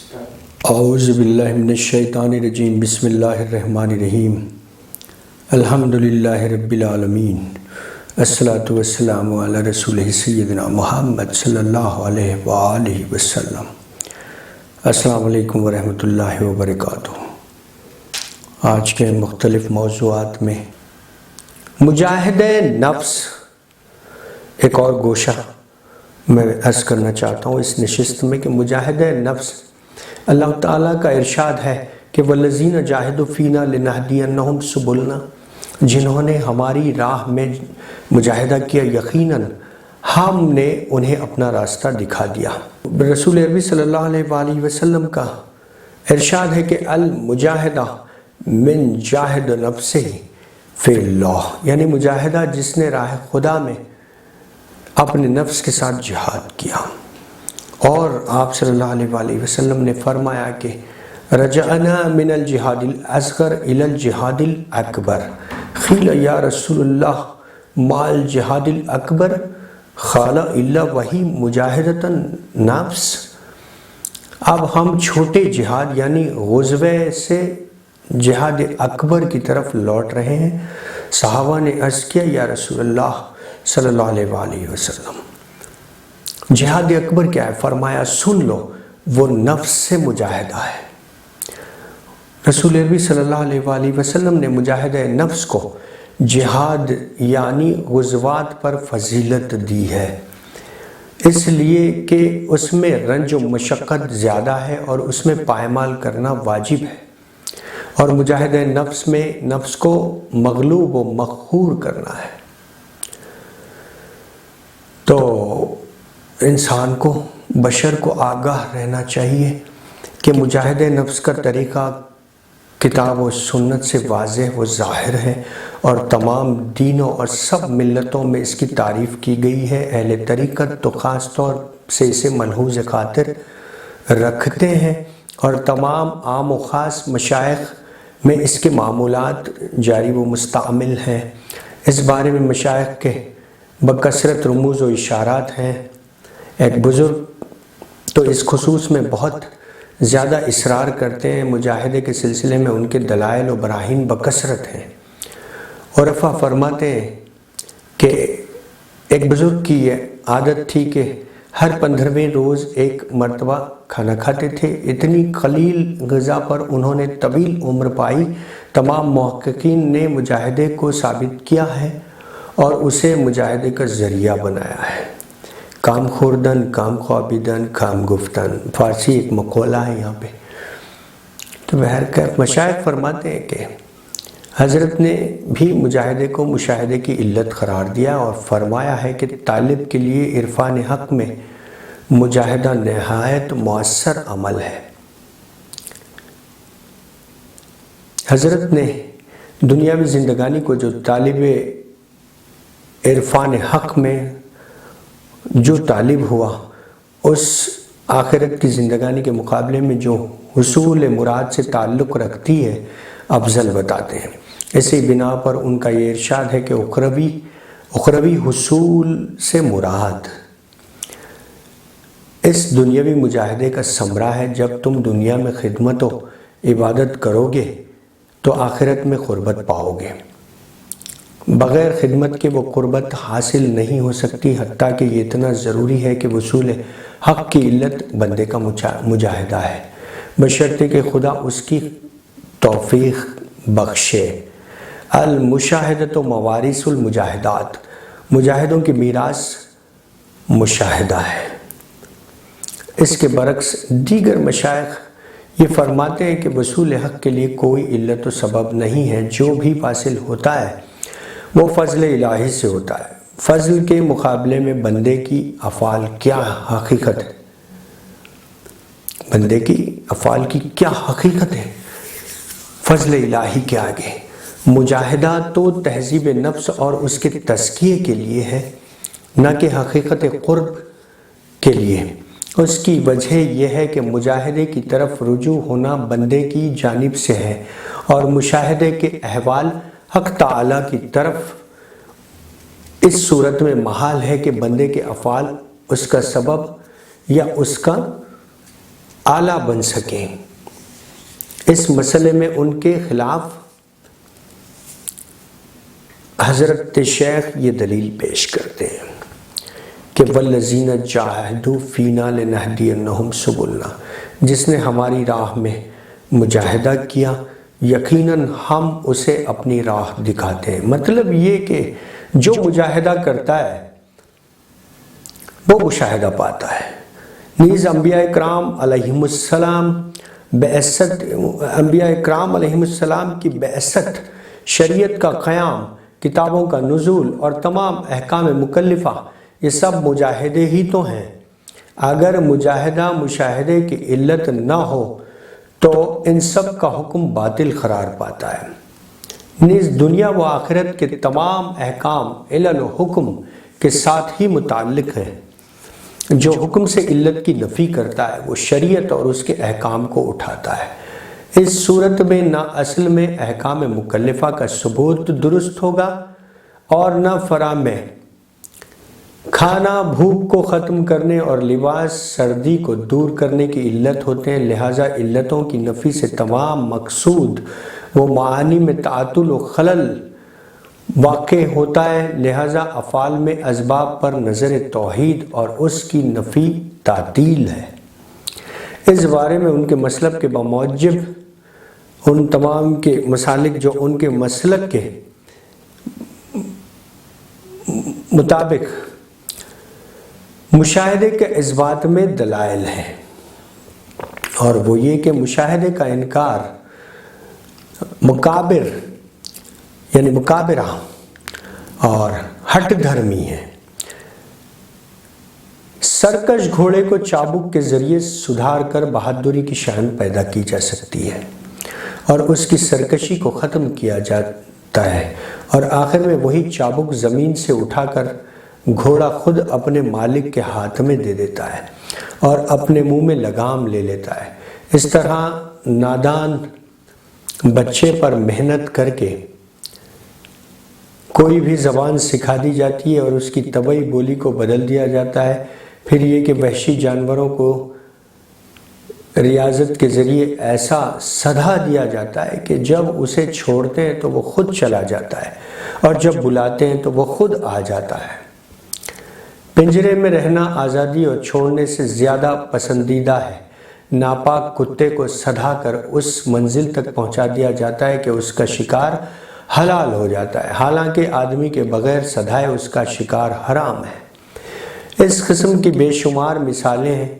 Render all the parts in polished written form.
اعوذ باللہ من الشیطان الرجیم بسم اللہ الرحمن الرحیم الحمدللہ رب العالمین الصلاۃ والسلام علی رسولہ سیدنا محمد صلی اللہ علیہ وآلہ وسلم۔ السلام علیکم ورحمۃ اللہ وبرکاتہ۔ آج کے مختلف موضوعات میں مجاہد نفس ایک اور گوشہ میں عرض کرنا چاہتا ہوں اس نشست میں کہ مجاہد نفس اللہ تعالیٰ کا ارشاد ہے کہ وَالَّذِينَ جَاهِدُوا فِينَا لَنَهْدِيَنَّهُمْ سُبُلَنَا، جنہوں نے ہماری راہ میں مجاہدہ کیا یقیناً ہم نے انہیں اپنا راستہ دکھا دیا۔ رسول عربی صلی اللہ علیہ وآلہ وسلم کا ارشاد ہے کہ المجاہدہ من جاہد نفسہ فی اللہ، یعنی مجاہدہ جس نے راہ خدا میں اپنے نفس کے ساتھ جہاد کیا۔ اور آپ صلی اللہ علیہ وآلہ وسلم نے فرمایا کہ رجعنا من الجہاد الاصغر الى الجہاد الاکبر، قیل یا رسول اللہ ما الجہاد الاکبر قال الا وہی مجاہدۃ النفس۔ اب ہم چھوٹے جہاد یعنی غزوے سے جہاد اکبر کی طرف لوٹ رہے ہیں۔ صحابہ نے عرض کیا یا رسول اللہ صلی اللہ علیہ وآلہ وسلم جہاد اکبر کیا ہے؟ فرمایا سن لو، وہ نفس سے مجاہدہ ہے۔ رسول عربی صلی اللہ علیہ وآلہ وسلم نے مجاہدہ نفس کو جہاد یعنی غزوات پر فضیلت دی ہے، اس لیے کہ اس میں رنج و مشقت زیادہ ہے اور اس میں پائمال کرنا واجب ہے، اور مجاہدہ نفس میں نفس کو مغلوب و مقہور کرنا ہے۔ تو انسان کو بشر کو آگاہ رہنا چاہیے کہ مجاہدہ نفس کا طریقہ کتاب و سنت سے واضح و ظاہر ہے، اور تمام دینوں اور سب ملتوں میں اس کی تعریف کی گئی ہے۔ اہل طریقت تو خاص طور سے اسے ملحوظ خاطر رکھتے ہیں، اور تمام عام و خاص مشائخ میں اس کے معمولات جاری و مستعمل ہیں۔ اس بارے میں مشائخ کے بکثرت رموز و اشارات ہیں۔ ایک بزرگ تو اس خصوص میں بہت زیادہ اصرار کرتے ہیں، مجاہدے کے سلسلے میں ان کے دلائل و براہین بکثرت ہیں۔ عرفا فرماتے ہیں کہ ایک بزرگ کی یہ عادت تھی کہ ہر 15ویں روز ایک مرتبہ کھانا کھاتے تھے۔ اتنی قلیل غذا پر انہوں نے طویل عمر پائی۔ تمام محققین نے مجاہدے کو ثابت کیا ہے اور اسے مجاہدے کا ذریعہ بنایا ہے۔ کام خوردن، کام خوابیدن، کام گفتن، فارسی ایک مقولہ ہے یہاں پہ۔ تو بہرکیف مشائخ فرماتے ہیں کہ حضرت نے بھی مجاہدے کو مشاہدے کی علت قرار دیا اور فرمایا ہے کہ طالب کے لیے عرفان حق میں مجاہدہ نہایت مؤثر عمل ہے۔ حضرت نے دنیاوی زندگانی کو جو طالب عرفان حق میں جو طالب ہوا، اس آخرت کی زندگانی کے مقابلے میں جو حصول مراد سے تعلق رکھتی ہے افضل بتاتے ہیں۔ اسی بنا پر ان کا یہ ارشاد ہے کہ اخروی حصول سے مراد اس دنیاوی مجاہدے کا ثمرہ ہے۔ جب تم دنیا میں خدمت و عبادت کرو گے تو آخرت میں قربت پاؤ گے۔ بغیر خدمت کے وہ قربت حاصل نہیں ہو سکتی، حتیٰ کہ یہ اتنا ضروری ہے کہ وصول حق کی علت بندے کا مجاہدہ ہے، بشرطے کہ خدا اس کی توفیق بخشے۔ المشاہدۃ موارث المجاہدات، مجاہدوں کی میراث مشاہدہ ہے۔ اس کے برعکس دیگر مشائخ یہ فرماتے ہیں کہ وصول حق کے لیے کوئی علت و سبب نہیں ہے، جو بھی حاصل ہوتا ہے وہ فضل الہی سے ہوتا ہے۔ فضل کے مقابلے میں بندے کی افعال کیا حقیقت ہے؟ بندے کی افعال کی کیا حقیقت ہے فضل الہی کے آگے؟ مجاہدہ تو تہذیب نفس اور اس کے تزکیے کے لیے ہے، نہ کہ حقیقت قرب کے لیے۔ اس کی وجہ یہ ہے کہ مجاہدے کی طرف رجوع ہونا بندے کی جانب سے ہے، اور مشاہدے کے احوال حق تعالیٰ کی طرف اس صورت میں محال ہے کہ بندے کے افعال اس کا سبب یا اس کا اعلیٰ بن سکیں، اس مسئلے میں ان کے خلاف حضرت شیخ یہ دلیل پیش کرتے ہیں کہ والذین جاہدوا فینا لنہدینہم سبلنا، جس نے ہماری راہ میں مجاہدہ کیا یقیناً ہم اسے اپنی راہ دکھاتے ہیں۔ مطلب یہ کہ جو مجاہدہ کرتا ہے وہ مشاہدہ پاتا ہے۔ نیز انبیاء اکرام علیہم السلام کی بعثت، شریعت کا قیام، کتابوں کا نزول اور تمام احکام مکلفہ، یہ سب مجاہدے ہی تو ہیں۔ اگر مجاہدہ مشاہدے کی علت نہ ہو تو ان سب کا حکم باطل قرار پاتا ہے۔ نیز دنیا و آخرت کے تمام احکام علل و حکم کے ساتھ ہی متعلق ہے۔ جو حکم سے علت کی نفی کرتا ہے وہ شریعت اور اس کے احکام کو اٹھاتا ہے۔ اس صورت میں نہ اصل میں احکام مکلفہ کا ثبوت درست ہوگا اور نہ فرا میں کھانا بھوک کو ختم کرنے اور لباس سردی کو دور کرنے کی علت ہوتے ہیں۔ لہٰذا علتوں کی نفی سے تمام مقصود وہ معانی میں تعطل و خلل واقع ہوتا ہے۔ لہٰذا افعال میں اسباب پر نظر توحید اور اس کی نفی تعطیل ہے۔ اس بارے میں ان کے مسلک کے بموجب ان تمام کے مسالک جو ان کے مسلک کے مطابق مشاہدے کے اثبات میں دلائل ہیں، اور وہ یہ کہ مشاہدے کا انکار مکابر یعنی مکابرہ اور ہٹ دھرمی ہے۔ سرکش گھوڑے کو چابک کے ذریعے سدھار کر بہادری کی شان پیدا کی جا سکتی ہے اور اس کی سرکشی کو ختم کیا جاتا ہے، اور آخر میں وہی چابک زمین سے اٹھا کر گھوڑا خود اپنے مالک کے ہاتھ میں دے دیتا ہے اور اپنے منہ میں لگام لے لیتا ہے۔ اس طرح نادان بچے پر محنت کر کے کوئی بھی زبان سکھا دی جاتی ہے اور اس کی طبعی بولی کو بدل دیا جاتا ہے۔ پھر یہ کہ وحشی جانوروں کو ریاضت کے ذریعے ایسا سدھا دیا جاتا ہے کہ جب اسے چھوڑتے ہیں تو وہ خود چلا جاتا ہے اور جب بلاتے ہیں تو وہ خود آ جاتا ہے۔ پنجرے میں رہنا آزادی اور چھوڑنے سے زیادہ پسندیدہ ہے۔ ناپاک کتے کو سدھا کر اس منزل تک پہنچا دیا جاتا ہے کہ اس کا شکار حلال ہو جاتا ہے، حالانکہ آدمی کے بغیر سدھائے اس کا شکار حرام ہے۔ اس قسم کی بے شمار مثالیں ہیں۔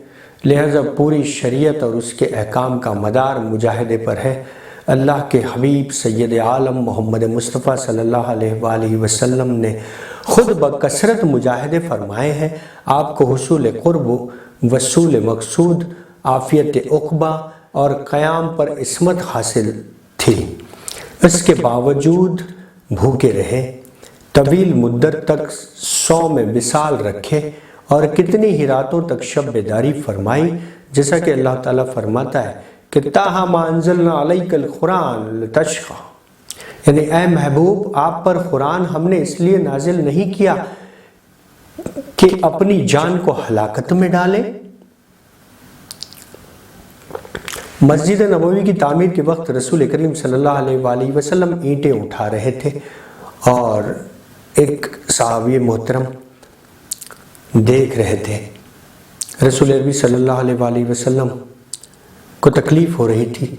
لہذا پوری شریعت اور اس کے احکام کا مدار مجاہدے پر ہے۔ اللہ کے حبیب سید عالم محمد مصطفیٰ صلی اللہ علیہ وآلہ وسلم نے خود بکثرت مجاہدے فرمائے ہیں۔ آپ کو حصول قرب، وصول مقصود، عافیت عقبہ اور قیام پر عصمت حاصل تھی۔ اس کے باوجود بھوکے رہے، طویل مدت تک صوم وصال رکھے اور کتنی ہی راتوں تک شب بیداری فرمائی، جیسا کہ اللہ تعالیٰ فرماتا ہے کہ تاہا ما انزلنا علیک القرآن لتشقی، یعنی اے محبوب آپ پر قرآن ہم نے اس لیے نازل نہیں کیا کہ اپنی جان کو ہلاکت میں ڈالیں۔ مسجد نبوی کی تعمیر کے وقت رسول کریم صلی اللہ علیہ وآلہ وسلم اینٹیں اٹھا رہے تھے اور ایک صحابی محترم دیکھ رہے تھے۔ رسول عربی صلی اللہ علیہ وآلہ وسلم کو تکلیف ہو رہی تھی۔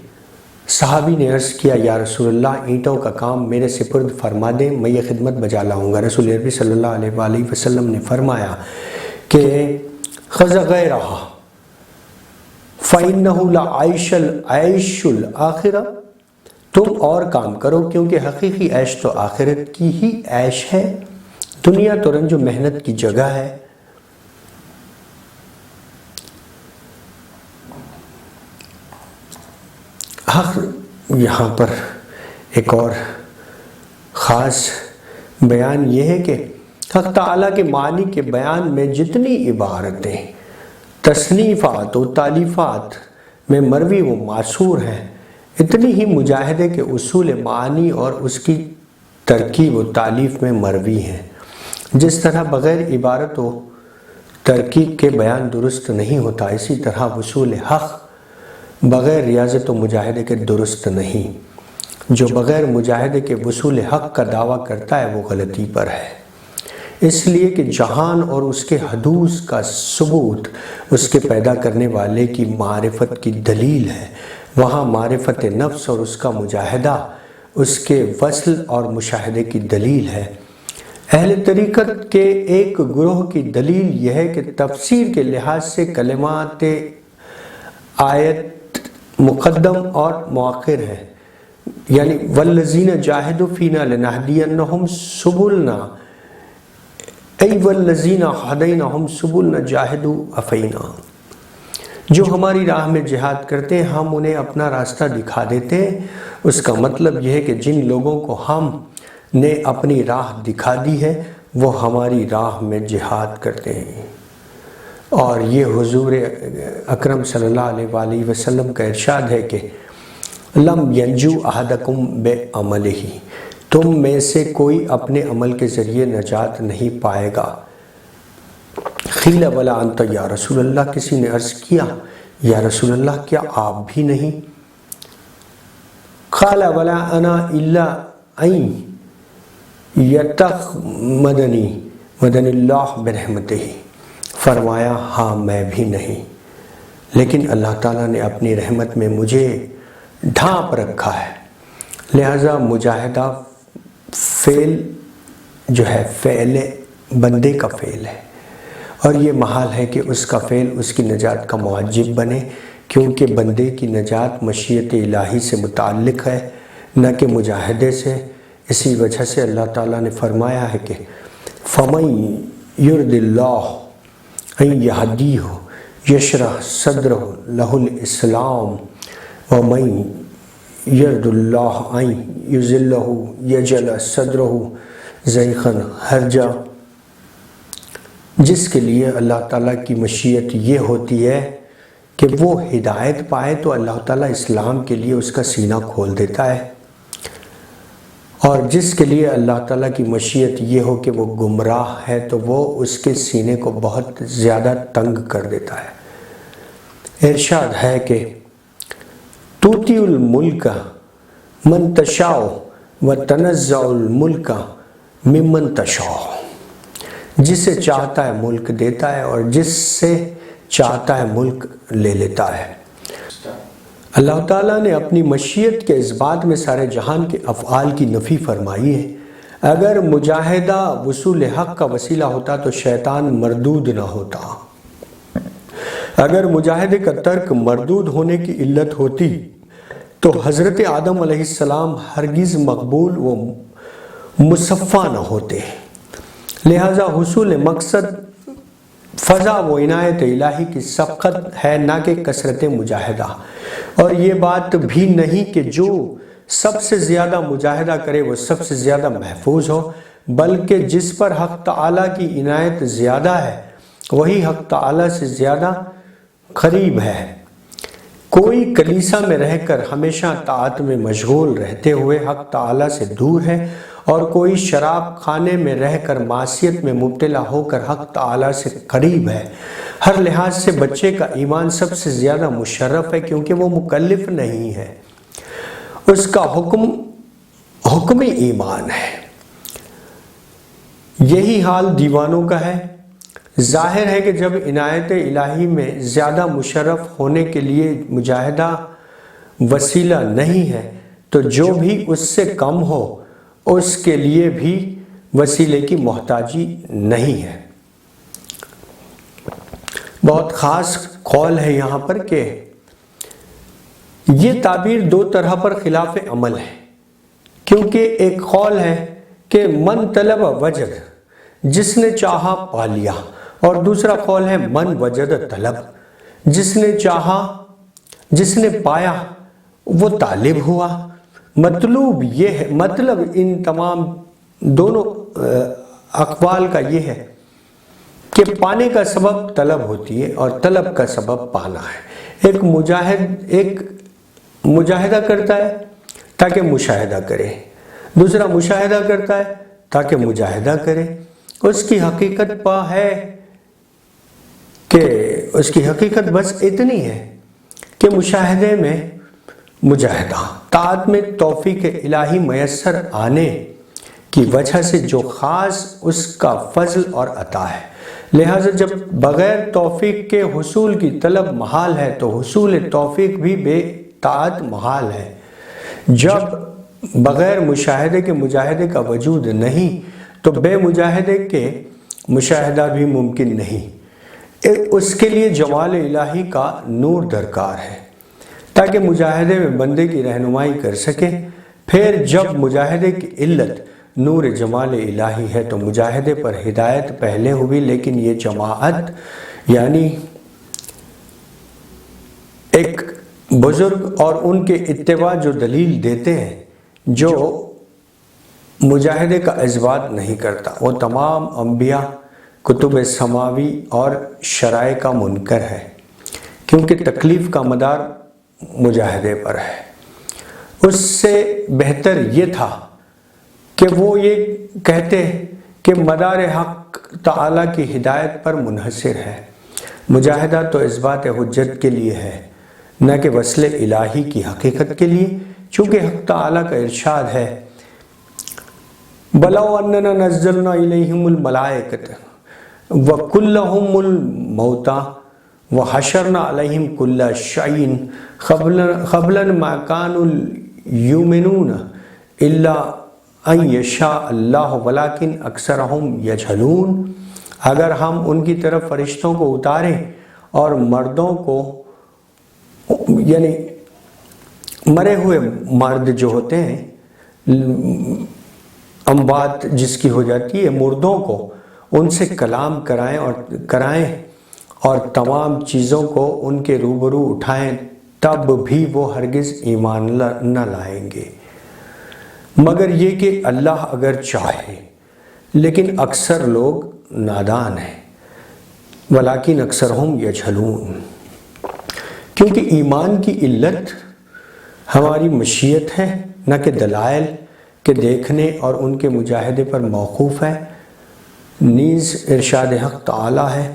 صحابی نے عرض کیا یا رسول اللہ اینٹوں کا کام میرے سپرد فرما دیں، میں یہ خدمت بجا لاؤں گا۔ رسول عربی صلی اللہ علیہ وآلہ وسلم نے فرمایا کہ خذ غیرہا فَإِنَّهُ لَعَيْشُ الْآخِرَةِ، تم اور کام کرو کیونکہ حقیقی عیش تو آخرت کی ہی عیش ہے۔ دنیا تو رنج و محنت کی جگہ ہے۔ یہاں پر ایک اور خاص بیان یہ ہے کہ حق تعالیٰ کے معنی کے بیان میں جتنی عبارتیں تصنیفات و تالیفات میں مروی و معصور ہیں، اتنی ہی مجاہدے کے اصول معانی اور اس کی ترکیب و تالیف میں مروی ہیں۔ جس طرح بغیر عبارت و ترکیب کے بیان درست نہیں ہوتا، اسی طرح وصول حق بغیر ریاضت و مجاہدے کے درست نہیں۔ جو بغیر مجاہدے کے وصول حق کا دعویٰ کرتا ہے وہ غلطی پر ہے، اس لیے کہ جہان اور اس کے حدوث کا ثبوت اس کے پیدا کرنے والے کی معرفت کی دلیل ہے، وہاں معرفت نفس اور اس کا مجاہدہ اس کے وصل اور مشاہدے کی دلیل ہے۔ اہل طریقت کے ایک گروہ کی دلیل یہ ہے کہ تفسیر کے لحاظ سے کلمات آیت مقدم اور مؤخر ہے، یعنی والذین جاہدوا فینا لنہدینہم سبلنا، ای والذین ہدینہم سبلنا جاہدوا افینا۔ جو ہماری راہ میں جہاد کرتے ہیں ہم انہیں اپنا راستہ دکھا دیتے ہیں۔ اس کا مطلب یہ ہے کہ جن لوگوں کو ہم نے اپنی راہ دکھا دی ہے وہ ہماری راہ میں جہاد کرتے ہیں۔ اور یہ حضور اکرم صلی اللہ علیہ وآلہ وسلم کا ارشاد ہے کہ لم ینجو احدکم بعملہ، تم میں سے کوئی اپنے عمل کے ذریعے نجات نہیں پائے گا۔ قیل ولا انت یا رسول اللہ، کسی نے عرض کیا یا رسول اللہ کیا آپ بھی نہیں؟ قال ولا انا الا ان یتغمدنی اللہ برحمتہ، فرمایا ہاں میں بھی نہیں، لیکن اللہ تعالیٰ نے اپنی رحمت میں مجھے ڈھانپ رکھا ہے۔ لہذا مجاہدہ فعل جو ہے فعل بندے کا فعل ہے، اور یہ محال ہے کہ اس کا فعل اس کی نجات کا موجب بنے، کیونکہ بندے کی نجات مشیت الہی سے متعلق ہے نہ کہ مجاہدے سے۔ اسی وجہ سے اللہ تعالیٰ نے فرمایا ہے کہ فَمَن يُرِدِ اللَّهُ أَن يَهْدِيَهُ يَشْرَحْ صَدْرَهُ لَهُ الْإِسْلَامُ وَمَن يُرِدِ اللَّهُ أَن يُضِلَّهُ يَجْعَلْ صَدْرَهُ ضَيْقًا حَرْجًا۔ جس کے لیے اللہ تعالیٰ کی مشیت یہ ہوتی ہے کہ وہ ہدایت پائے تو اللہ تعالیٰ اسلام کے لیے اس کا سینہ کھول دیتا ہے، اور جس کے لیے اللہ تعالیٰ کی مشیت یہ ہو کہ وہ گمراہ ہے تو وہ اس کے سینے کو بہت زیادہ تنگ کر دیتا ہے۔ ارشاد ہے کہ تُؤْتِي الْمُلْكَ مَن تَشَاءُ وَتَنَزَّعُ الْمُلْكَ مِمَّن تَشَاءُ، جسے چاہتا ہے ملک دیتا ہے اور جس سے چاہتا ہے ملک لے لیتا ہے۔ اللہ تعالیٰ نے اپنی مشیت کے اثبات میں سارے جہان کے افعال کی نفی فرمائی ہے۔ اگر مجاہدہ وصول حق کا وسیلہ ہوتا تو شیطان مردود نہ ہوتا، اگر مجاہدے کا ترک مردود ہونے کی علت ہوتی تو حضرت آدم علیہ السلام ہرگز مقبول و مصفہ نہ ہوتے۔ لہذا حصول مقصد فضا و عنایت الہی کی سبقت ہے نہ کہ کثرت مجاہدہ، اور یہ بات بھی نہیں کہ جو سب سے زیادہ مجاہدہ کرے وہ سب سے زیادہ محفوظ ہو، بلکہ جس پر حق تعالیٰ کی عنایت زیادہ ہے وہی حق تعالیٰ سے زیادہ قریب ہے۔ کوئی کلیسا میں رہ کر ہمیشہ طاعت میں مشغول رہتے ہوئے حق تعالیٰ سے دور ہے، اور کوئی شراب خانے میں رہ کر معصیت میں مبتلا ہو کر حق تعالیٰ سے قریب ہے۔ ہر لحاظ سے بچے کا ایمان سب سے زیادہ مشرف ہے، کیونکہ وہ مکلف نہیں ہے، اس کا حکمی ایمان ہے۔ یہی حال دیوانوں کا ہے۔ ظاہر ہے کہ جب عنایت الہی میں زیادہ مشرف ہونے کے لیے مجاہدہ وسیلہ نہیں ہے تو جو بھی اس سے کم ہو اس کے لیے بھی وسیلے کی محتاجی نہیں ہے۔ بہت خاص قول ہے یہاں پر کہ یہ تعبیر دو طرح پر خلاف عمل ہے، کیونکہ ایک قول ہے کہ من طلب وجد، جس نے چاہا پا لیا، اور دوسرا قول ہے من وجد طلب، جس نے چاہا، جس نے پایا وہ طالب ہوا۔ مطلوب یہ ہے، مطلب ان تمام دونوں اقوال کا یہ ہے کہ پانے کا سبب طلب ہوتی ہے اور طلب کا سبب پانا ہے۔ ایک مجاہدہ کرتا ہے تاکہ مشاہدہ کرے، دوسرا مشاہدہ کرتا ہے تاکہ مجاہدہ کرے۔ اس کی حقیقت پا ہے کہ اس کی حقیقت بس اتنی ہے کہ مشاہدے میں مجاہدہ طاعت میں توفیق الہی میسر آنے کی وجہ سے جو خاص اس کا فضل اور عطا ہے، لہٰذا جب بغیر توفیق کے حصول کی طلب محال ہے تو حصول توفیق بھی بے طاعت محال ہے۔ جب بغیر مشاہدے کے مجاہدے کا وجود نہیں تو بے مجاہدے کے مشاہدہ بھی ممکن نہیں۔ اس کے لیے جمال الہی کا نور درکار ہے تاکہ مجاہدے میں بندے کی رہنمائی کر سکے۔ پھر جب مجاہدے کی علت نور جمال الہی ہے تو مجاہدے پر ہدایت پہلے ہوئی، لیکن یہ جماعت یعنی ایک بزرگ اور ان کے اتباع جو دلیل دیتے ہیں، جو مجاہدے کا اثبات نہیں کرتا، وہ تمام انبیاء، کتب سماوی اور شرائع کا منکر ہے، کیونکہ تکلیف کا مدار مجاہدے پر ہے۔ اس سے بہتر یہ تھا کہ وہ یہ کہتے کہ مدار حق تعالیٰ کی ہدایت پر منحصر ہے۔ مجاہدہ تو اثبات حجت کے لیے ہے، نہ کہ وصل الہی کی حقیقت کے لیے، چونکہ حق تعالیٰ کا ارشاد ہے بَلَوْ أَنَّنَا نَزَّلْنَا إِلَيْهِمُ الْمَلَائِكَةَ وَكُلَّهُمُ الْمَوْتَى وَحَشَرْنَا عَلَيْهِمْ كُلَّ شَيْءٍ قَبْلًا مَا كَانُوا يُؤْمِنُونَ إِلَّا أَن يَشَاءَ اللَّهُ وَلَكِنْ أَكْثَرَهُمْ يَجْهَلُونَ۔ اگر ہم ان کی طرف فرشتوں کو اتاریں اور مردوں کو، یعنی مرے ہوئے مرد جو ہوتے ہیں، اموات جس کی ہو جاتی ہے، مردوں کو ان سے کلام کرائیں اور تمام چیزوں کو ان کے روبرو اٹھائیں، تب بھی وہ ہرگز ایمان نہ لائیں گے، مگر یہ کہ اللہ اگر چاہے، لیکن اکثر لوگ نادان ہیں۔ وَلَكِنْ أَكْثَرُهُمْ يَجْهَلُونَ، کیونکہ ایمان کی علت ہماری مشیت ہے، نہ کہ دلائل کے دیکھنے اور ان کے مجاہدے پر موقوف ہے۔ نیز ارشاد حق تعالی ہے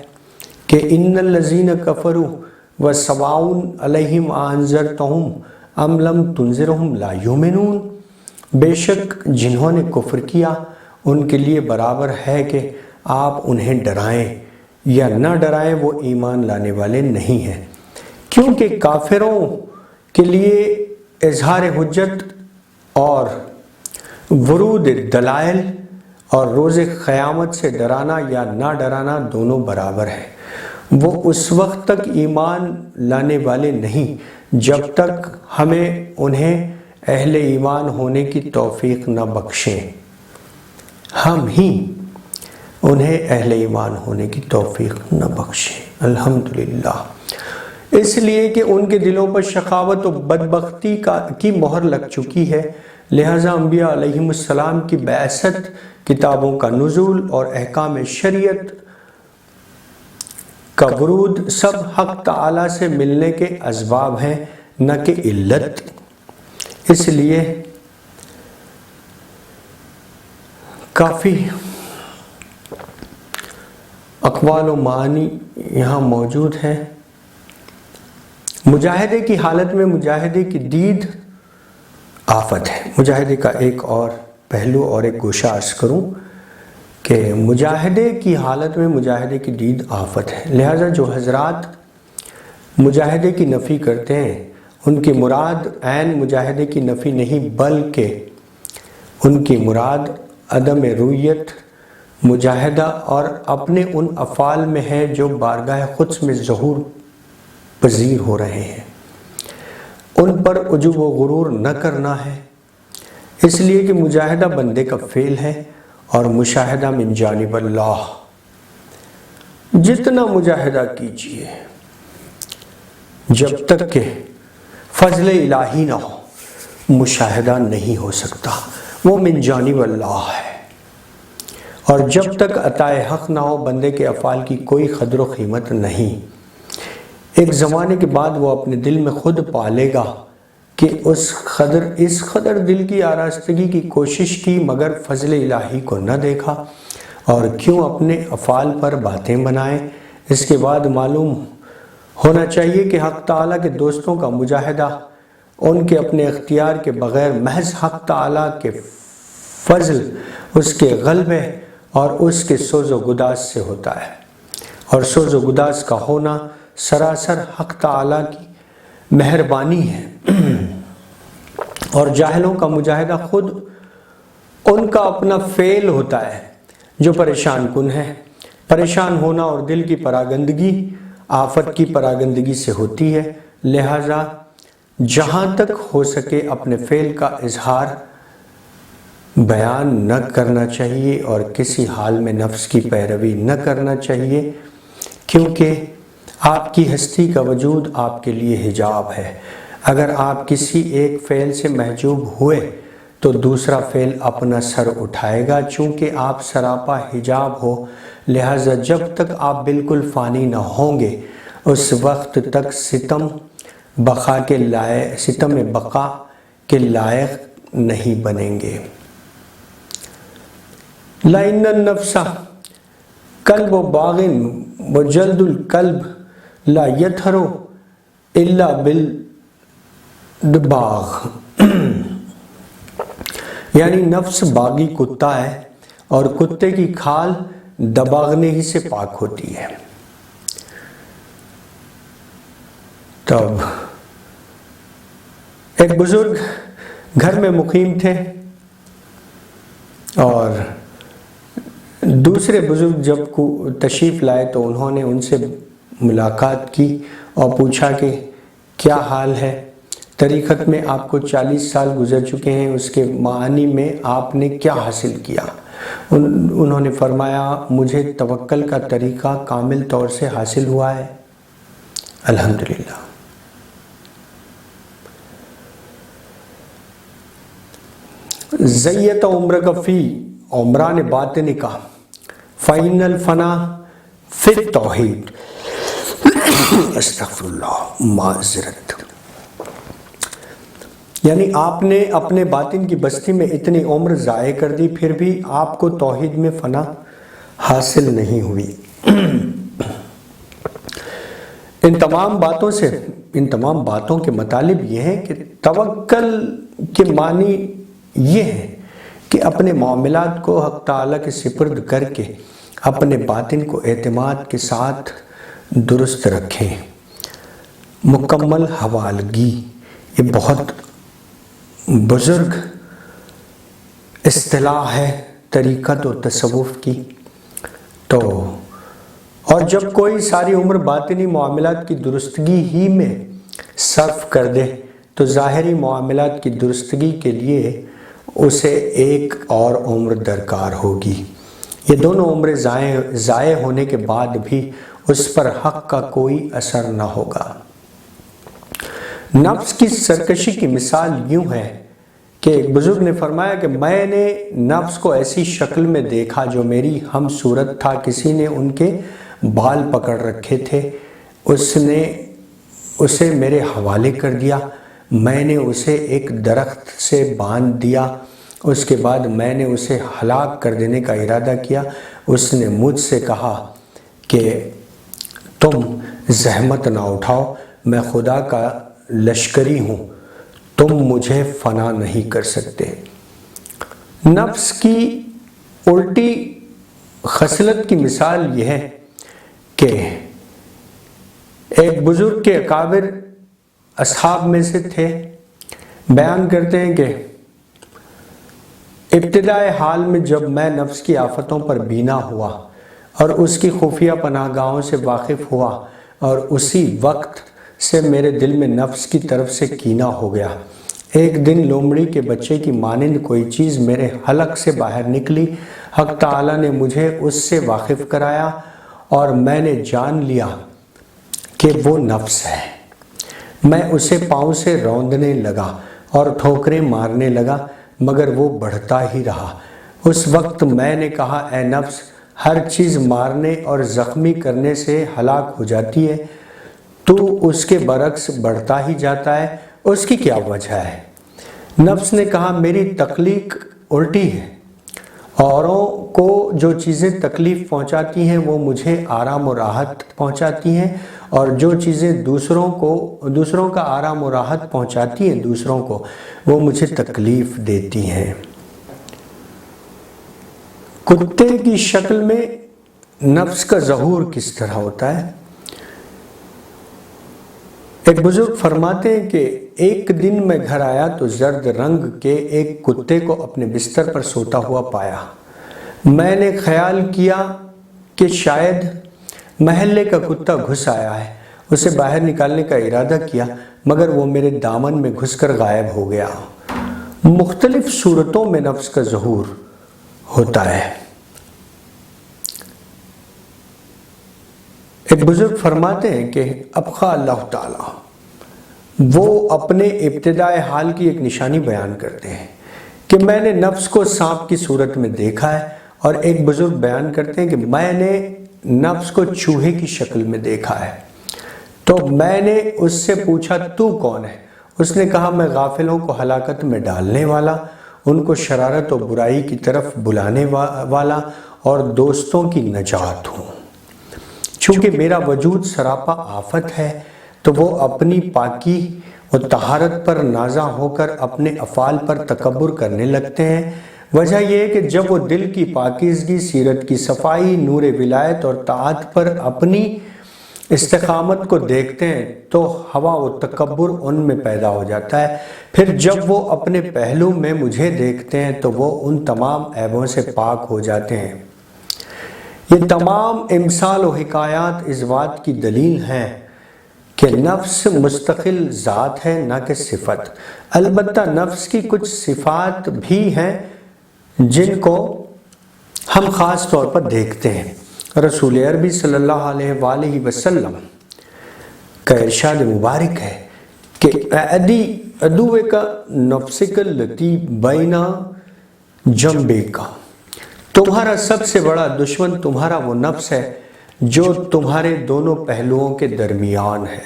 کہ ان الذین کفروا وسواء علیہم اانذرتہم ام لم تنذرہم لا یؤمنون، بے شک جنہوں نے کفر کیا ان کے لیے برابر ہے کہ آپ انہیں ڈرائیں یا نہ ڈرائیں، وہ ایمان لانے والے نہیں ہیں۔ کیونکہ کافروں کے لیے اظہار حجت اور ورود دلائل اور روز قیامت سے ڈرانا یا نہ ڈرانا دونوں برابر ہے۔ وہ اس وقت تک ایمان لانے والے نہیں جب تک ہمیں انہیں اہل ایمان ہونے کی توفیق نہ بخشیں، ہم ہی انہیں اہل ایمان ہونے کی توفیق نہ بخشیں۔ الحمدللہ۔ اس لیے کہ ان کے دلوں پر شقاوت و بدبختی کی مہر لگ چکی ہے، لہٰذا انبیاء علیہم السلام کی بعثت، کتابوں کا نزول اور احکام شریعت کا ورود سب حق تعالیٰ سے ملنے کے اسباب ہیں، نہ کہ علت۔ اس لیے کافی اقوال و معنی یہاں موجود ہے۔ مجاہدے کی حالت میں مجاہدے کی دید آفت ہے۔ مجاہدے کا ایک اور پہلو اور ایک گوشہ عرض کروں کہ مجاہدے کی حالت میں مجاہدے کی دید آفت ہے، لہٰذا جو حضرات مجاہدے کی نفی کرتے ہیں ان کی مراد عین مجاہدے کی نفی نہیں، بلکہ ان کی مراد عدم رویت مجاہدہ اور اپنے ان افعال میں ہے جو بارگاہ قدس میں ظہور پذیر ہو رہے ہیں، ان پر عجب و غرور نہ کرنا ہے۔ اس لیے کہ مجاہدہ بندے کا فعل ہے اور مشاہدہ من جانب اللہ۔ جتنا مجاہدہ کیجئے جب تک کہ فضل الہی نہ ہو مشاہدہ نہیں ہو سکتا، وہ من جانب اللہ ہے۔ اور جب تک عطا حق نہ ہو بندے کے افعال کی کوئی قدر و قیمت نہیں۔ ایک زمانے کے بعد وہ اپنے دل میں خود پالے گا کہ اس قدر دل کی آراستگی کی کوشش کی مگر فضل الہی کو نہ دیکھا، اور کیوں اپنے افعال پر باتیں بنائیں۔ اس کے بعد معلوم ہونا چاہیے کہ حق تعالیٰ کے دوستوں کا مجاہدہ ان کے اپنے اختیار کے بغیر محض حق تعالیٰ کے فضل، اس کے غلبے اور اس کے سوز و گداز سے ہوتا ہے، اور سوز و گداز کا ہونا سراسر حق تعالیٰ کی مہربانی ہے۔ اور جاہلوں کا مجاہدہ خود ان کا اپنا فعل ہوتا ہے جو پریشان کن ہے۔ پریشان ہونا اور دل کی پراگندگی آفت کی پراگندگی سے ہوتی ہے، لہذا جہاں تک ہو سکے اپنے فعل کا اظہار بیان نہ کرنا چاہیے اور کسی حال میں نفس کی پیروی نہ کرنا چاہیے، کیونکہ آپ کی ہستی کا وجود آپ کے لیے حجاب ہے۔ اگر آپ کسی ایک فعل سے محجوب ہوئے تو دوسرا فعل اپنا سر اٹھائے گا، چونکہ آپ سراپا حجاب ہو، لہذا جب تک آپ بالکل فانی نہ ہوں گے اس وقت تک ستم بقا کے لائق نہیں بنیں گے۔ لَإِنَّ النَّفْسَ قَلْبُ بَاغٍ وَجَلْدُ الْقَلْبِ لَا يَطْهَرُ إِلَّا بِالْدِبَاغِ، یعنی نفس باغی کتا ہے اور کتے کی کھال دباغنے ہی سے پاک ہوتی ہے۔ تب ایک بزرگ گھر میں مقیم تھے اور دوسرے بزرگ جب تشریف لائے تو انہوں نے ان سے ملاقات کی اور پوچھا کہ کیا حال ہے؟ طریقت میں آپ کو 40 سال گزر چکے ہیں، اس کے معانی میں آپ نے کیا حاصل کیا؟ انہوں نے فرمایا مجھے توکل کا طریقہ کامل طور سے حاصل ہوا ہے، الحمدللہ۔ زیت عمرک فی عمران باطنک فإن الفنا فی التوحید، استغفر اللہ، معذرت۔ یعنی آپ نے اپنے باطن کی بستی میں اتنی عمر ضائع کر دی، پھر بھی آپ کو توحید میں فنا حاصل نہیں ہوئی۔ ان تمام باتوں کے مطالب یہ ہیں کہ توکل کے معنی یہ ہے کہ اپنے معاملات کو حق تعالیٰ کے سپرد کر کے اپنے باطن کو اعتماد کے ساتھ درست رکھیں۔ مکمل حوالگی، یہ بہت بزرگ اصطلاح ہے طریقت و تصوف کی۔ تو اور جب کوئی ساری عمر باطنی معاملات کی درستگی ہی میں صرف کر دے تو ظاہری معاملات کی درستگی کے لیے اسے ایک اور عمر درکار ہوگی۔ یہ دونوں عمریں ضائع ہونے کے بعد بھی اس پر حق کا کوئی اثر نہ ہوگا۔ نفس کی سرکشی کی مثال یوں ہے کہ ایک بزرگ نے فرمایا کہ میں نے نفس کو ایسی شکل میں دیکھا جو میری ہم صورت تھا، کسی نے ان کے بال پکڑ رکھے تھے، اس نے اسے میرے حوالے کر دیا، میں نے اسے ایک درخت سے باندھ دیا، اس کے بعد میں نے اسے ہلاک کر دینے کا ارادہ کیا۔ اس نے مجھ سے کہا کہ تم زحمت نہ اٹھاؤ، میں خدا کا لشکری ہوں، تم مجھے فنا نہیں کر سکتے۔ نفس کی الٹی خصلت کی مثال یہ ہے کہ ایک بزرگ کے اکابر اصحاب میں سے تھے، بیان کرتے ہیں کہ ابتدائے حال میں جب میں نفس کی آفتوں پر بینا ہوا اور اس کی خفیہ پناہ گاہوں سے واقف ہوا، اور اسی وقت سے میرے دل میں نفس کی طرف سے کینہ ہو گیا۔ ایک دن لومڑی کے بچے کی مانند کوئی چیز میرے حلق سے باہر نکلی، حق تعالیٰ نے مجھے اس سے واقف کرایا اور میں نے جان لیا کہ وہ نفس ہے۔ میں اسے پاؤں سے روندنے لگا اور ٹھوکریں مارنے لگا، مگر وہ بڑھتا ہی رہا۔ اس وقت میں نے کہا اے نفس، ہر چیز مارنے اور زخمی کرنے سے ہلاک ہو جاتی ہے، تو اس کے برعکس بڑھتا ہی جاتا ہے، اس کی کیا وجہ ہے؟ نفس نے کہا میری تخلیق الٹی ہے اوروں کو جو چیزیں تکلیف پہنچاتی ہیں وہ مجھے آرام و راحت پہنچاتی ہیں، اور جو چیزیں دوسروں کا آرام و راحت پہنچاتی ہیں دوسروں کو، وہ مجھے تکلیف دیتی ہیں۔ کتے کی شکل میں نفس کا ظہور کس طرح ہوتا ہے؟ ایک بزرگ فرماتے ہیں کہ ایک دن میں گھر آیا تو زرد رنگ کے ایک کتے کو اپنے بستر پر سوتا ہوا پایا۔ میں نے خیال کیا کہ شاید محلے کا کتا گھس آیا ہے، اسے باہر نکالنے کا ارادہ کیا، مگر وہ میرے دامن میں گھس کر غائب ہو گیا۔ مختلف صورتوں میں نفس کا ظہور ہوتا ہے۔ ایک بزرگ فرماتے ہیں کہ ابقا اللہ تعالی وہ اپنے ابتدائے حال کی ایک نشانی بیان کرتے ہیں کہ میں نے نفس کو سانپ کی صورت میں دیکھا ہے، اور ایک بزرگ بیان کرتے ہیں کہ میں نے نفس کو چوہے کی شکل میں دیکھا ہے۔ تو میں نے اس سے پوچھا تو کون ہے؟ اس نے کہا میں غافلوں کو ہلاکت میں ڈالنے والا، ان کو شرارت و برائی کی طرف بلانے والا اور دوستوں کی نجات ہوں۔ چونکہ میرا وجود سراپا آفت ہے تو وہ اپنی پاکی و طہارت پر نازاں ہو کر اپنے افعال پر تکبر کرنے لگتے ہیں۔ وجہ یہ ہے کہ جب وہ دل کی پاکیزگی، سیرت کی صفائی، نور ولایت اور طاعت پر اپنی استقامت کو دیکھتے ہیں تو ہوا و تکبر ان میں پیدا ہو جاتا ہے۔ پھر جب وہ اپنے پہلو میں مجھے دیکھتے ہیں تو وہ ان تمام عیبوں سے پاک ہو جاتے ہیں۔ یہ تمام امثال و حکایات اس بات کی دلیل ہیں کہ نفس مستقل ذات ہے نہ کہ صفت۔ البتہ نفس کی کچھ صفات بھی ہیں جن کو ہم خاص طور پر دیکھتے ہیں۔ رسول عربی صلی اللہ علیہ وآلہ وسلم کا ارشاد مبارک ہے کہ عدوے کا نفسک التی بینا جنبے کا، تمہارا سب سے بڑا دشمن تمہارا وہ نفس ہے جو تمہارے دونوں پہلوؤں کے درمیان ہے۔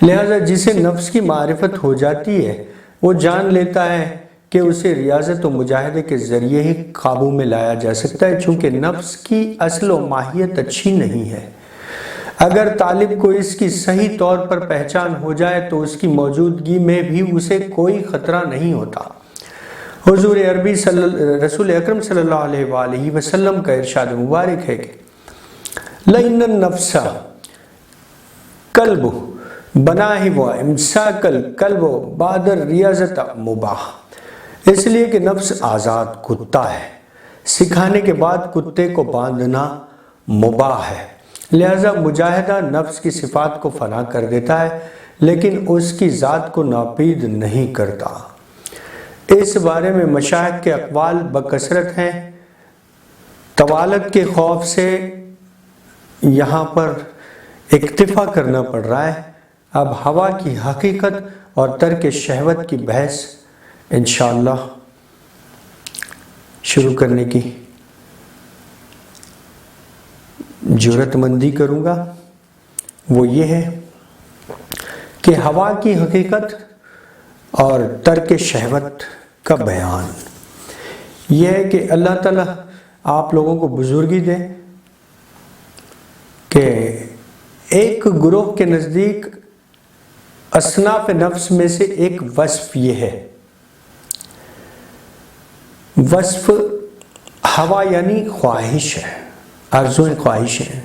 لہذا جسے نفس کی معرفت ہو جاتی ہے وہ جان لیتا ہے کہ اسے ریاضت و مجاہدے کے ذریعے ہی قابو میں لایا جا سکتا ہے، چونکہ نفس کی اصل و ماہیت اچھی نہیں ہے۔ اگر طالب کو اس کی صحیح طور پر پہچان ہو جائے تو اس کی موجودگی میں بھی اسے کوئی خطرہ نہیں ہوتا۔ حضور عربی رسول اکرم صلی اللہ علیہ وآلہ وسلم کا ارشاد مبارک ہے کہ لَإِنَّ النَّفْسَ قَلْبُ بَنَاهِ وَإِمْسَاكَ الْقَلْبُ بَعْدَ الرِّيَاضَةِ مُبَاحٌ، اس لیے کہ نفس آزاد کتا ہے، سکھانے کے بعد کتے کو باندھنا مباح ہے۔ لہذا مجاہدہ نفس کی صفات کو فنا کر دیتا ہے لیکن اس کی ذات کو ناپید نہیں کرتا۔ اس بارے میں مشائخ کے اقوال بکثرت ہیں۔ طوالت کے خوف سے یہاں پر اکتفا کرنا پڑ رہا ہے۔ اب ہوا کی حقیقت اور ترک شہوت کی بحث انشاءاللہ شروع کرنے کی جرات مندی کروں گا۔ وہ یہ ہے کہ ہوا کی حقیقت اور ترک شہوت کا بیان یہ ہے کہ اللہ تعالیٰ آپ لوگوں کو بزرگی دے کہ ایک گروہ کے نزدیک اصناف نفس میں سے ایک وصف یہ ہے، وصف ہوا یعنی خواہش ہے، آرزوئیں خواہش ہیں،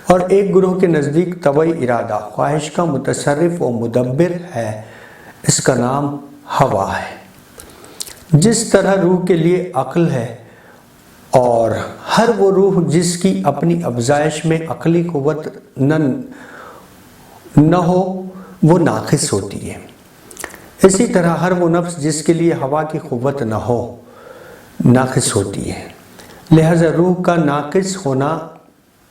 اور ایک گروہ کے نزدیک طبعی ارادہ خواہش کا متصرف و مدبر ہے، اس کا نام ہوا ہے۔ جس طرح روح کے لیے عقل ہے اور ہر وہ روح جس کی اپنی افزائش میں عقلی قوت نہ ہو وہ ناقص ہوتی ہے، اسی طرح ہر وہ نفس جس کے لیے ہوا کی قوت نہ ہو ناقص ہوتی ہے۔ لہذا روح کا ناقص ہونا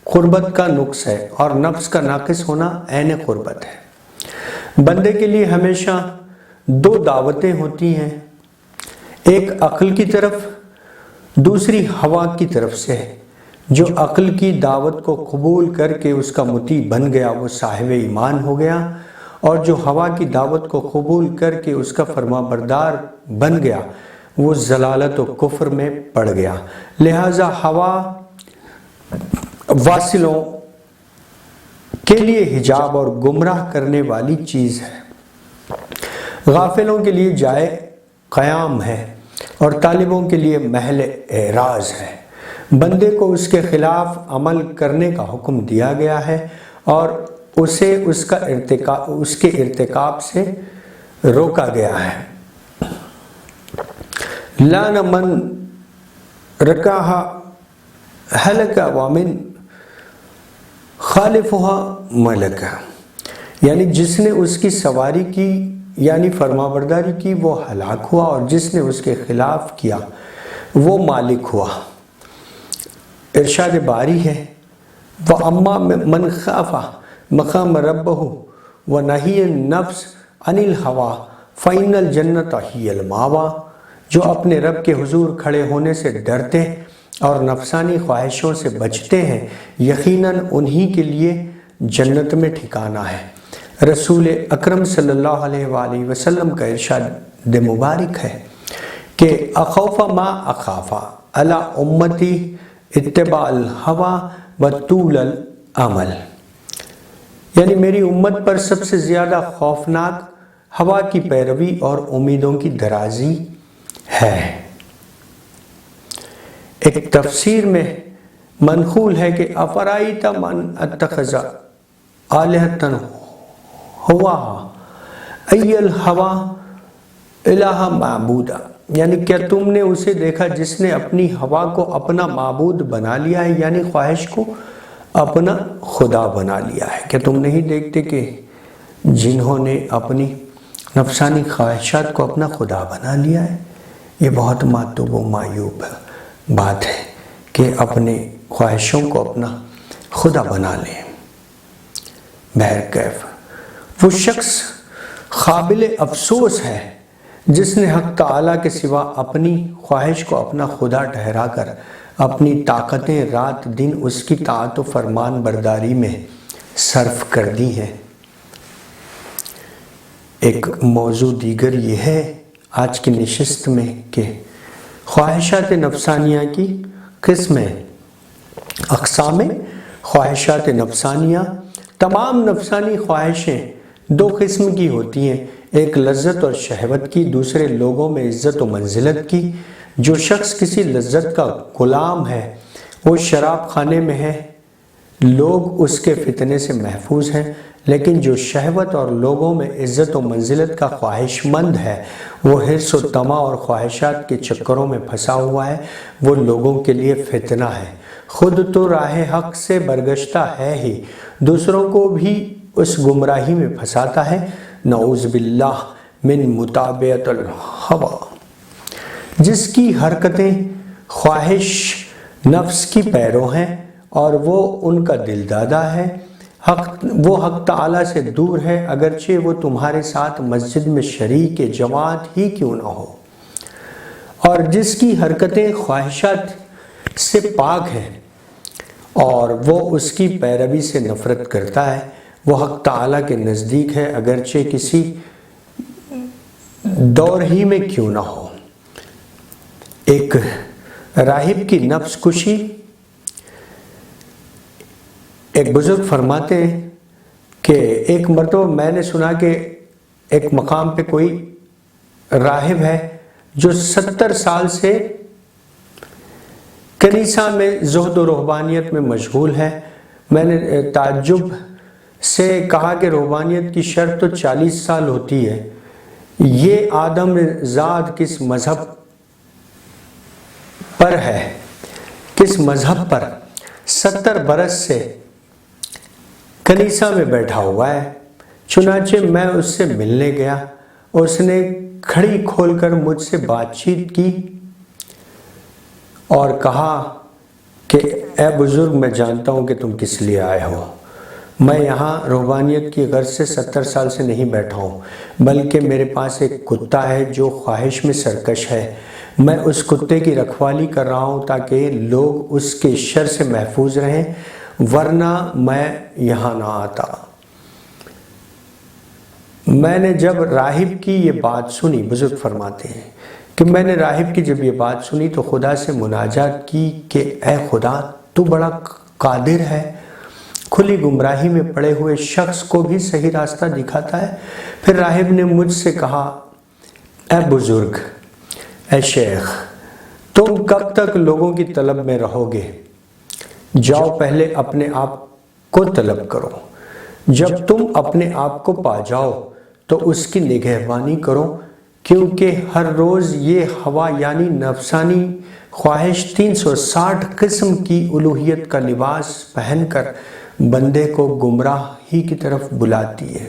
قربت کا نقص ہے اور نفس کا ناقص ہونا عین قربت ہے۔ بندے کے لیے ہمیشہ دو دعوتیں ہوتی ہیں، ایک عقل کی طرف، دوسری ہوا کی طرف سے۔ جو عقل کی دعوت کو قبول کر کے اس کا مطیع بن گیا وہ صاحب ایمان ہو گیا، اور جو ہوا کی دعوت کو قبول کر کے اس کا فرما بردار بن گیا وہ ضلالت و کفر میں پڑ گیا۔ لہٰذا ہوا واصلوں کے لیے حجاب اور گمراہ کرنے والی چیز ہے، غافلوں کے لیے جائے قیام ہے اور طالبوں کے لیے محل اعراض ہے۔ بندے کو اس کے خلاف عمل کرنے کا حکم دیا گیا ہے اور اسے اس کے ارتکاب سے روکا گیا ہے۔ لَعْنَ مَنْ رَكَعَهَا هَلَكَ وَمِنْ خَالِفُهَا مَلَكَ، یعنی جس نے اس کی سواری کی یعنی فرمانبرداری کی وہ ہلاک ہوا، اور جس نے اس کے خلاف کیا وہ مالک ہوا۔ ارشاد باری ہے وَأَمَّا مَنْ خَافَ مَقَامَ رَبِّهِ وَنَهِیَ النَّفْسَ عَنِ الْهَوَىٰ فَإِنَّ الْجَنَّةَ هِیَ الْمَأْوَىٰ، جو اپنے رب کے حضور کھڑے ہونے سے ڈرتے اور نفسانی خواہشوں سے بچتے ہیں، یقیناً انہی کے لیے جنت میں ٹھکانہ ہے۔ رسول اکرم صلی اللہ علیہ وآلہ وسلم کا ارشاد مبارک ہے کہ اخوف ما اخاف علی امتی اتباع الہویٰ وطول العمل، یعنی میری امت پر سب سے زیادہ خوفناک ہوا کی پیروی اور امیدوں کی درازی ہے۔ ایک تفسیر میں منقول ہے کہ افرائیت من اتخذ آلہۃ ہواہ ای الہویٰ الہ معبودا، یعنی کیا تم نے اسے دیکھا جس نے اپنی ہوا کو اپنا معبود بنا لیا ہے، یعنی خواہش کو اپنا خدا بنا لیا ہے۔ کیا تم نہیں دیکھتے کہ جنہوں نے اپنی نفسانی خواہشات کو اپنا خدا بنا لیا ہے؟ یہ بہت ماتوب و معیوب بات ہے کہ اپنے خواہشوں کو اپنا خدا بنا لیں۔ بہرکیف وہ شخص قابل افسوس ہے جس نے حق تعالیٰ کے سوا اپنی خواہش کو اپنا خدا ٹھہرا کر اپنی طاقتیں رات دن اس کی طاعت و فرمان برداری میں صرف کر دی ہیں۔ ایک موضوع دیگر یہ ہے آج کی نشست میں کہ خواہشات نفسانیہ کی قسمیں، اقسام خواہشات نفسانیہ۔ تمام نفسانی خواہشیں دو قسم کی ہوتی ہیں، ایک لذت اور شہوت کی، دوسرے لوگوں میں عزت و منزلت کی۔ جو شخص کسی لذت کا غلام ہے وہ شراب خانے میں ہے، لوگ اس کے فتنے سے محفوظ ہیں، لیکن جو شہوت اور لوگوں میں عزت و منزلت کا خواہش مند ہے وہ حرص و طمع اور خواہشات کے چکروں میں پھنسا ہوا ہے، وہ لوگوں کے لیے فتنہ ہے، خود تو راہ حق سے برگشتہ ہے ہی، دوسروں کو بھی اس گمراہی میں پھنساتا ہے۔ نعوذ باللہ من متابعت الہویٰ، جس کی حرکتیں خواہش نفس کی پیرو ہیں اور وہ ان کا دل دادا ہے، وہ حق تعالیٰ سے دور ہے اگرچہ وہ تمہارے ساتھ مسجد میں شریک جماعت ہی کیوں نہ ہو، اور جس کی حرکتیں خواہشات سے پاک ہیں اور وہ اس کی پیروی سے نفرت کرتا ہے، وہ حق تعالیٰ کے نزدیک ہے اگرچہ کسی دور ہی میں کیوں نہ ہو۔ ایک راہب کی نفس کشی، ایک بزرگ فرماتے ہیں کہ ایک مرتبہ میں نے سنا کہ ایک مقام پہ کوئی راہب ہے جو 70 سال سے کنیسہ میں زہد و رہبانیت میں مشغول ہے۔ میں نے تعجب سے کہا کہ رہبانیت کی شرط تو 40 سال ہوتی ہے، یہ آدم زاد کس مذہب پر ہے، کس مذہب پر 70 برس سے کنیسہ میں بیٹھا ہوا ہے؟ چنانچہ میں اس سے ملنے گیا، اس نے کھڑی کھول کر مجھ سے بات چیت کی اور کہا کہ اے بزرگ، میں جانتا ہوں کہ تم کس لیے آئے ہو، میں یہاں رہبانیت کی غرض سے 70 سال سے نہیں بیٹھا ہوں، بلکہ میرے پاس ایک کتا ہے جو خواہش میں سرکش ہے، میں اس کتے کی رکھوالی کر رہا ہوں تاکہ لوگ اس کے شر سے محفوظ رہیں، ورنہ میں یہاں نہ آتا۔ میں نے جب راہب کی یہ بات سنی، بزرگ فرماتے ہیں کہ میں نے راہب کی جب یہ بات سنی تو خدا سے مناجات کی کہ اے خدا تو بڑا قادر ہے، کھلی گمراہی میں پڑے ہوئے شخص کو بھی صحیح راستہ دکھاتا ہے۔ پھر راہب نے مجھ سے کہا اے بزرگ، اے شیخ، تم کب تک لوگوں کی طلب میں رہو گے؟ جاؤ پہلے اپنے آپ کو طلب کرو، جب تم اپنے آپ کو پا جاؤ تو اس کی نگہبانی کرو، کیونکہ ہر روز یہ ہوا یعنی نفسانی خواہش 360 قسم کی الوہیت کا لباس پہن کر بندے کو گمراہی کی طرف بلاتی ہے۔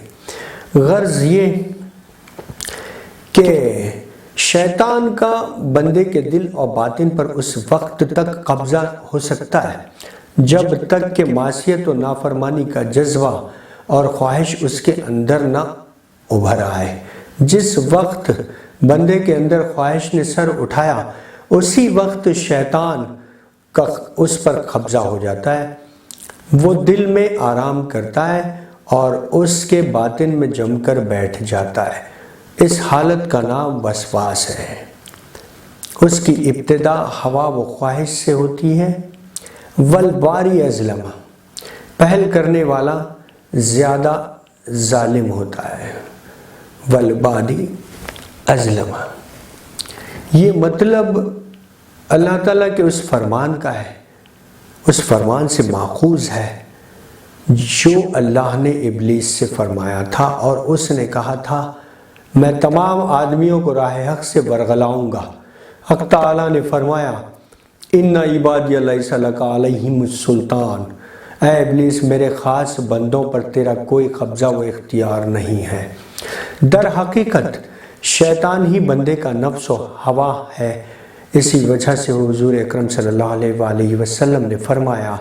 غرض یہ کہ شیطان کا بندے کے دل اور باطن پر اس وقت تک قبضہ ہو سکتا ہے جب تک کہ معصیت و نافرمانی کا جذبہ اور خواہش اس کے اندر نہ ابھر آئے۔ جس وقت بندے کے اندر خواہش نے سر اٹھایا اسی وقت شیطان کا اس پر قبضہ ہو جاتا ہے، وہ دل میں آرام کرتا ہے اور اس کے باطن میں جم کر بیٹھ جاتا ہے۔ اس حالت کا نام وسواس ہے۔ اس کی ابتدا ہوا و خواہش سے ہوتی ہے۔ والباری ازلم، پہل کرنے والا زیادہ ظالم ہوتا ہے۔ والباری ازلم، یہ مطلب اللہ تعالیٰ کے اس فرمان کا ہے، اس فرمان سے ماخوذ ہے جو اللہ نے ابلیس سے فرمایا تھا، اور اس نے کہا تھا میں تمام آدمیوں کو راہ حق سے برگلاؤں گا۔ حق تعالیٰ نے فرمایا ان عبادی لیس لک علیہم السلطان، اے ابلیس میرے خاص بندوں پر تیرا کوئی قبضہ و اختیار نہیں ہے۔ در حقیقت شیطان ہی بندے کا نفس و ہوا ہے۔ اسی وجہ سے حضور اکرم صلی اللہ علیہ وآلہ وسلم نے فرمایا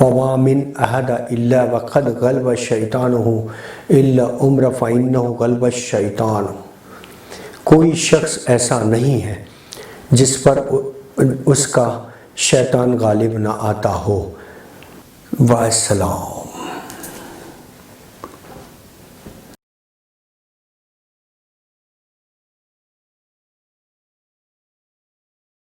وَمَا مِنْ أَحَدٍ إِلَّا وَقَدْ غَلَبَ شَيْطَانُهُ إِلَّا عُمْرَ فَإِنَّهُ غَلَبَ الشَّيْطَانُ، کوئی شخص ایسا نہیں ہے جس پر اس کا شیطان غالب نہ آتا ہو۔ والسلام۔